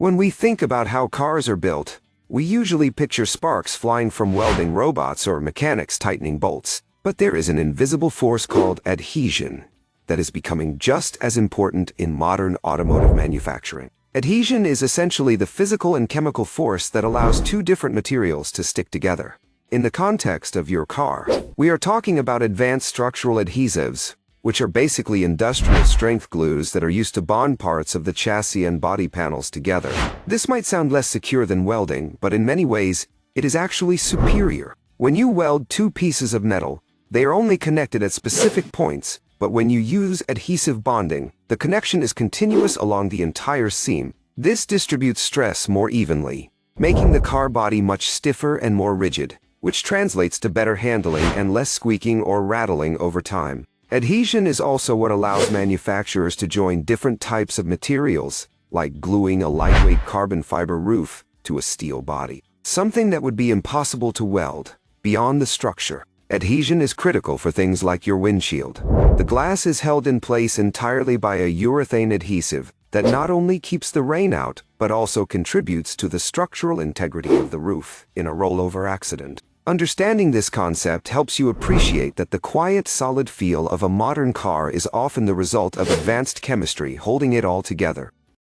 When we think about how cars are built, we usually picture sparks flying from welding robots or mechanics tightening bolts. But there is an invisible force called adhesion that is becoming just as important in modern automotive manufacturing. Adhesion is essentially the physical and chemical force that allows two different materials to stick together. In the context of your car, we are talking about advanced structural adhesives, which are basically industrial-strength glues that are used to bond parts of the chassis and body panels together. This might sound less secure than welding, but in many ways, it is actually superior. When you weld two pieces of metal, they are only connected at specific points, but when you use adhesive bonding, the connection is continuous along the entire seam. This distributes stress more evenly, making the car body much stiffer and more rigid, which translates to better handling and less squeaking or rattling over time. Adhesion is also what allows manufacturers to join different types of materials, like gluing a lightweight carbon fiber roof to a steel body, something that would be impossible to weld. Beyond the structure, adhesion is critical for things like your windshield. The glass is held in place entirely by a urethane adhesive that not only keeps the rain out, but also contributes to the structural integrity of the roof in a rollover accident. Understanding this concept helps you appreciate that the quiet, solid feel of a modern car is often the result of advanced chemistry holding it all together.